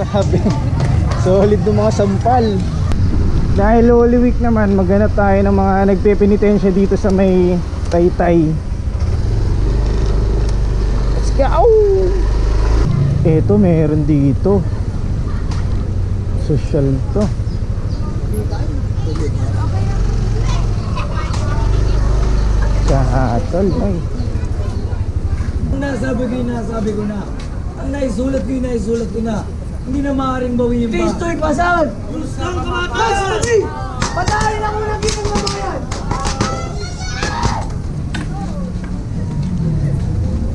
Grabe. Solid ng mga sampal. Dahil Holy Week naman, maghanap tayo ng mga nagpepenitensya dito sa may Taytay. Let's go! Eto, meron dito. Social to. Kahatol, ay. Nasabi ko na. Ang naisulat ko na. Hindi na maaaring bawiin pa. Kristo'y pasal! Ang kamatay! Patayin ako na kita ng mga yan!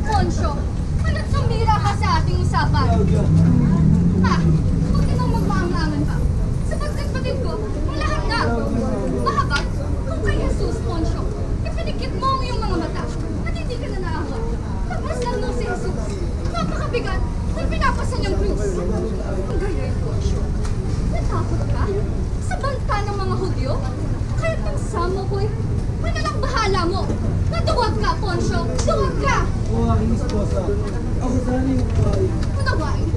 Poncho, ano't sumira ka sa ating usapan? Ha? Huwag ka nang magmaangangan pa. Sapagkat batid ko, ang lahat na. Mahabag, kung kay Jesus, Poncho, ipinikit mo ang iyong mga mata at hindi ka na naawa. Pagmasdan mo si Jesus. Napakabigat ng pinapasan niyang krus. Ang ganyan, Poncho. Natakot ka? Sa banta ng mga Hudyo? Kaya't ang samo ko'y manalang bahala mo. Natuwag ka, Poncho. Tuwag ka! O aking esposa, ako sana yung buhay. Manawain,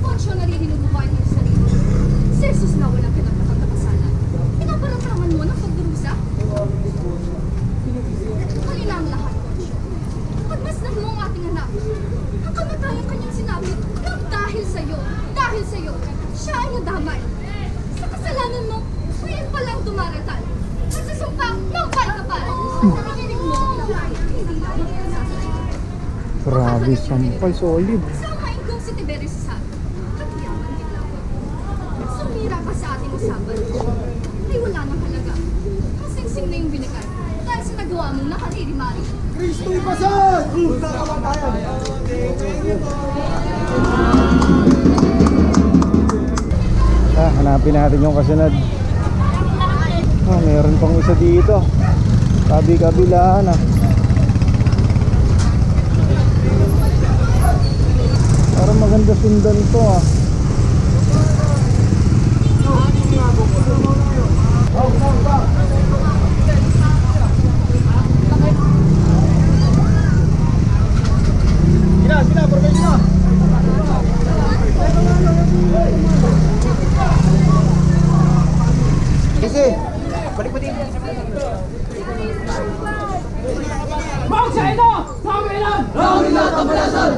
Poncho narihinubuhay ng sarili. Si Jesus na walang pinagkakatapasalan. Pinaparatangan mo ng pagdurusa? O aking esposa, pinag-isip. Halina ang lahat, Poncho. Pagmasdan mo ang ating anak. Ang kamatayan kanyang sinabi na dahil sa'yo, siya ay nadamay. Sa kasalanan mo, ngayon pa lang dumaratal. Nagsasumpa ng kapal. Nakikinig mo, hindi na Grabe, sampal, solid. sa maingkong si Tiberius sasabi, katiyaman kita. Sumira ka sa ating usapan. Ay wala nang halaga. Ang singsing na yung binigay dahil sa nagawa mong nakalirimari. Kristo'y pasal! Sa kamatayan! Hanapin natin yung kasunod. Meron pang isa dito. Kabi-kabilaan ah. Parang maganda sundan to ah. Sila, professional! Kasi, balik mo din. Bawag sa ito! Pangailan! Rawin lahat ang palasan!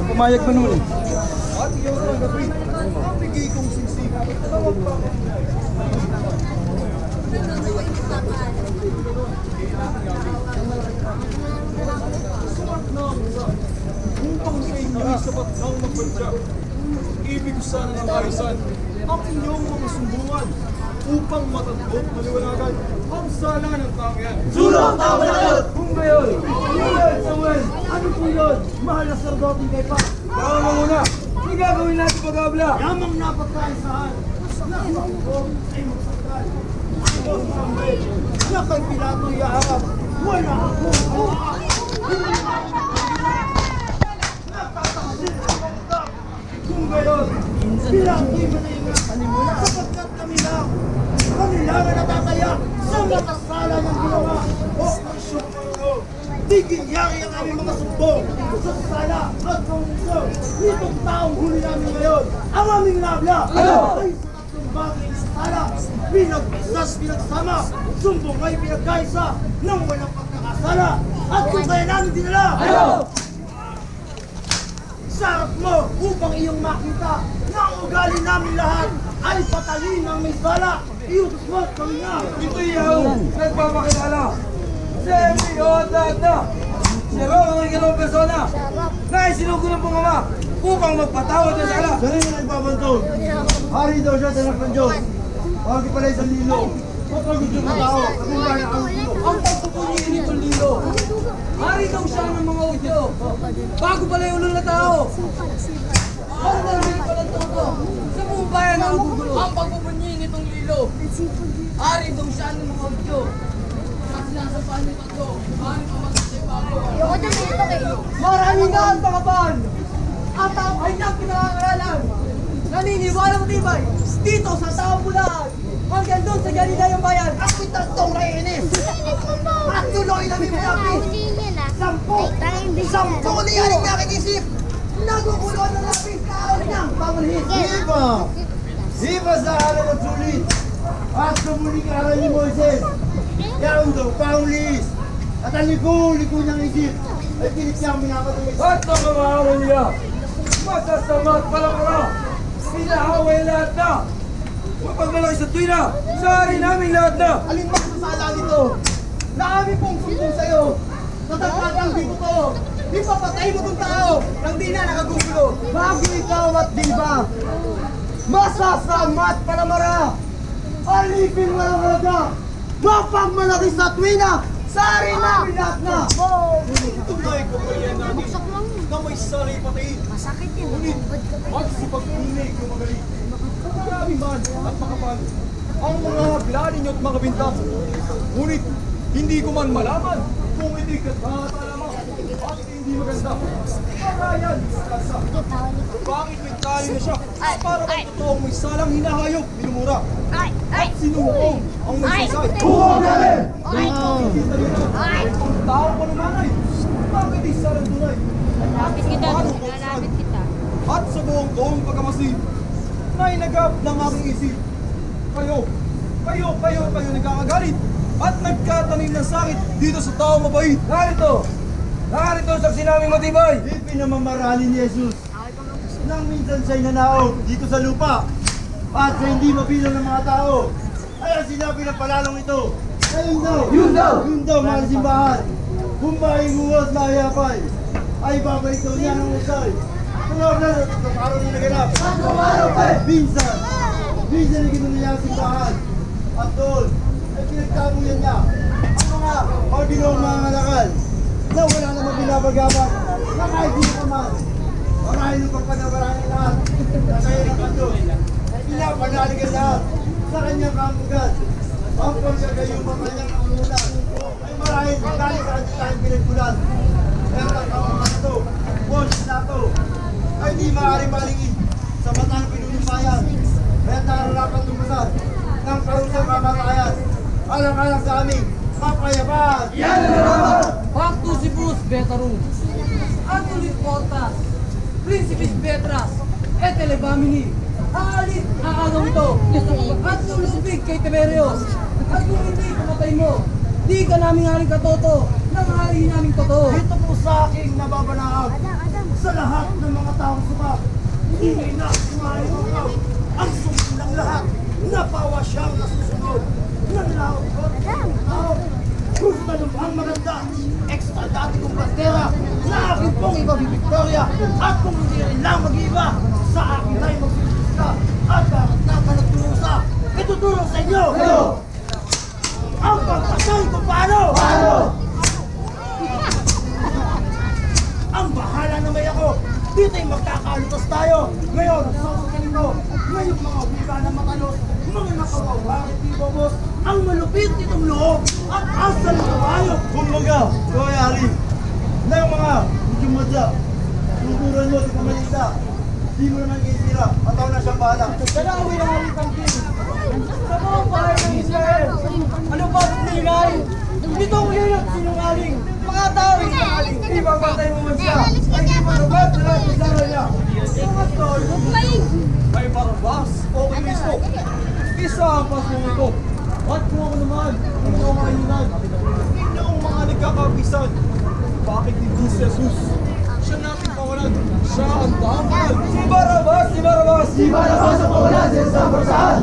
Pumayag mo nun. Upang sa inyo ay sapat ng magpadya. Ibig ko sana ng kaisan ang inyong mga sumbungan upang matagpo maliwanagan ang sala ng tangyan. Sulo ang tama na yun! Kung gayon! Samuel! Ano po yun? Mahal na sardote kay Pa! Tama mo muna! Hindi gagawin natin pag-abla! Yamang napagkaisahan na ako ay magsakal. Ako Samuel na kay Pilato iaharap. Wala akong kung gayon, Pilato'y manayangatan mo sapagkat kami lang ang natataya sa matasala ng ginawa o asyong di ginyari ang aming mga sumbong sa sala at pangungso nitong taong huli namin ngayon. Ang aming nabla ay sa tatlong bagay sa sala, pinagpisas, pinagsama, sumbong ay pinagkaisa ng walang pagkakasala at kung kaya namin dinala sa harap mo upang iyong makita na ang ugali namin lahat ay patalin ng may sala. Iutos mo at kami na. Ito iyaw! Nagpapakilala! Si Leonardo! Si Ron ang ikalawang persona na isinugo ng pangama upang magpatawad ng sala! Siya rin ang nagbabantog. Hari daw siya sa anak ng Diyos. Pagki pala isang lilo. Kapagod yung tao, ang kaya ang lilo. Ang pagpupunyin nitong lilo! Hari daw siya ng mga udyo! Bago pala yung ulo na tao! Ang dahil pala todo! Sa buong bayan ang gugulo! Ang pagpupunyin nitong lilo! Hari daw siya ng mga udyo! At sinasapahan nito ito! Hari pa magkasay bago! Ayoko dyan dito kayo. Maraming daan pakapan! At ang kanyang pinangangaralan. Naniniwala mo tibay dito sa taong bulaan. Hanggang doon sa Galilea bayan. Ako'y tatlong rainis! At tuloy na may malapit! Sampu ni aling aking isip! Nagugulo na lapis sa araw niyang pangunhit! Iba sa araw ng sulit! At sa muling araw ni Moises! Yaon daw, pangulis! At ang liko niyang isip ay pilit niyang minapatuloy. At ang mga araw niya, masasama at palamara. Sinahaway lahat na. Mapagmalaki sa tuwina, sa hari namin lahat na. Alin ba sa sala nito? Na kami pong sumbong sa'yo! Natagpatang di ko to! Ipapatay mo tong tao nang di na nakagugulo! Bago ikaw at di ba? Masasama at palamara! Alipin mo ang halaga! Mapagmalaki sa tuwina! Sa hari namin lahat na! Tunay ko ba yan namin na may salay patayin? Masakit yun. Ngunit, magsipag-inig yung magaling. Marami man at makapal ang mga habla ninyo at mga bintas. Ngunit, hindi ko man malaman kung hindi katatalaman at hindi maganda. Parayan, kalsa. Bakit may tali na siya? Para bang totoong may salang hinahayop, minumura. At sinuong ang nagsaysay. Huwag namin! Nakikita niyo na, ang tao pa naman ay, bakit di salang tunay? Lalapit kita. Paano ko Lalapit kita. at sa buong pagkamasid na inagap ng aking isip. Kayo nagkakagalit at nagkatanim ng sakit dito sa tao mabait. Narito ang saksi naming matibay. Ipinamamarali ni Jesus nang minsan siya'y nanao dito sa lupa at sa hindi mabilang ng mga tao. Kaya sinabi ng palalong ito, Yun daw, mga simbahan. Kung maihuwas na hayapay, ay babalik daw niya ng usay. Tulog na sa araw na naganap. Minsan na ginawa niya ang simbahan. At doon, ay pinagtabuyan niya ang mga ordinong mga ngalakal na wala namang binabagabang na kahit di naman. Marahin ng pagpanabarahin lahat na kayo ng kanto. Pinapanaligan lahat sa kanyang kamugan. Ang pagkagayong mga kanyang kamulan ay marahil galing sa kanyang tayong pinagpulan. Kaya ang mga ito, Boses na ito, ay di maaaring balingin sa mata ng pinunimbayan. Kaya nararapat tumasad ng parusang kamatayan. Alang-alang sa aming kapayapaan. Yan na naman! Pactusibus Betarum, Antulis Portas, Principis Petras, et Elebamini, aalit ang agaw ito, at lulubig kay Tiberios. At kung hindi pumatay mo, di ka namin haring katoto, nang hari namin totoo. Ito po sa aking nababanaag sa lahat ng mga taong sumap. Hindi na kumain mo ikaw. Ang sumulang lahat, napawa siyang nasusunod. Nang laot tao, gusto nyo ang maganda. Extra dati kong bandera na akin pong ibabibiktorya. At kung hindi rin lang mag-iba, sa akin tayo magsisigla. At bakit na ka nagturusa? Ituturo sa inyo! Ang pagpasay ko paano? Ang bahala na may ako. Dito'y magkakalutas tayo. Ngayon, sasakalin ko. Ngayong mga wika na matalos. Mga nakawaw, bakit di bobos? Ang malupit nitong loob. At asal na kawayo. Kumbaga, kawayari. Na yung mga medyo madya. Tuturan mo, di pamalita. Di mo naman kisira. Mataw na siyang bahala. Dalawi ang aming pangkin. Sa buong bahay ng Israel, ano ba ang nilay? Dito ang ulit sinungaling. Mga tao ay sinungaling. Di ba patay mo man siya? Ay di ba naman sa lahat ng sara niya? Mga tol, may Barabas o kay Cristo. Isa ang pasong ito. At kung ako naman, kung ako makainan, inyong mga nagkakabisan. Bakit hindi si Jesus? Siya natin kawalan. Siya ang damal. Si Barabas! ang kawalan sa isang parsaan.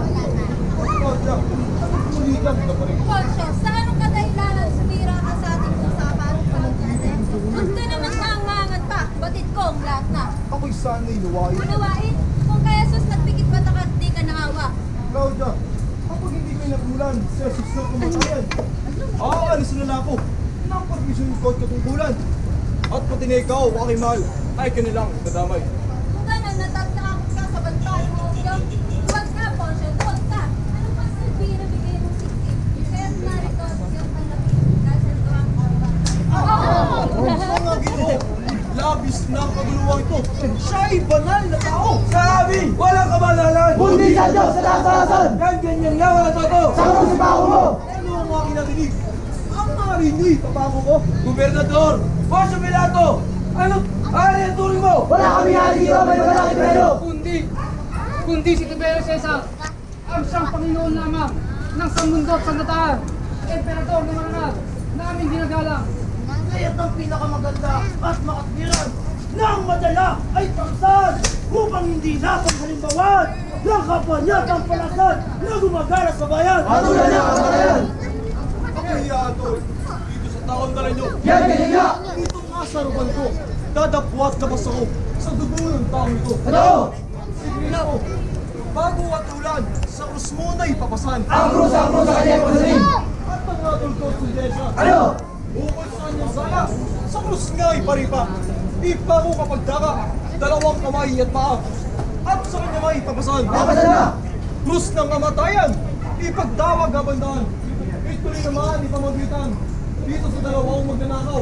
Poncio, sa anong kadahilanan sumira ka sa ating usapan? Huwag ka naman nangangat pa. Batid ko ang lahat na. Ako'y sana'y luwain. Unawain, kung kaya sus nagpikit mata ka at di ka naawa. Claudia, kapag hindi kayo nagulan, si Jesus na kumatayan. Aalis na ako ng permission ko at katungkulan. At pati na ikaw, aking mahal, ay kanilang nadamay. Kung gano'n, natatakot ka sa bantayan mo. Huwag ka, Poncio, huwag ka. Ano pa silbi na bigay mong siksik? Kaya't narito at siyang panlapit. Kasi ito ang oras. Mga Ginoo, labis na ang kaguluhan ito. Siya'y Diyos sa taas-taasan! Ganyan nga wala toto! Sa krusipago mo! Ano ang aking narinig? Ang marinig, papago ko! Gobernador! Poncio Pilato! Ano? Ari ang turing mo! Wala kami hari dito, may malaki preno! Kundi si Tiberio Cesar ang siyang Panginoon lamang ng samundo at sandataan, emperador ng mga anak na aming ginagalang. Kaya't ang pinakamaganda at makatwiran ng madala ay pangsan upang hindi natang halimbawan ng kapanyatang palasan na gumagala sa bayan. Patuloy niya ang bayan! Kapiyato! Dito sa taon na ninyo! Yan kaya! Dito nga sa ruban ko! Dadapwat na basta ko sa dugo ng taong ito! Ano? Sige na po! Bago at ulan, sa krus mo na ipapasan! Ang krus sa kanyang pagdating! At ang natulkot sundesya! Ano? Bukod sa kanyang sala, sa krus nga iparipa! Ipago kapag daga, dalawang kamay at paa! At sa kanya may ipapasan! Papasan na! Krus ng kamatayan! Ipagdawag kabandahan! Ito'y naman ipamagitan dito sa dalawang magnanakaw!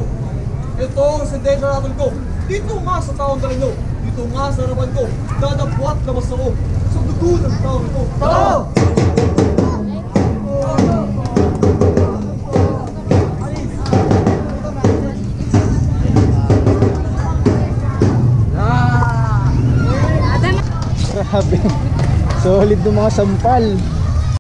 Ito ang sentensya natin ko! Dito nga sa taong talinyo! Dito nga sa harapan ko! Dadapwat na basta ko sa dugo ng taong ito! Oo! Grabe. Solid ng mga sampal.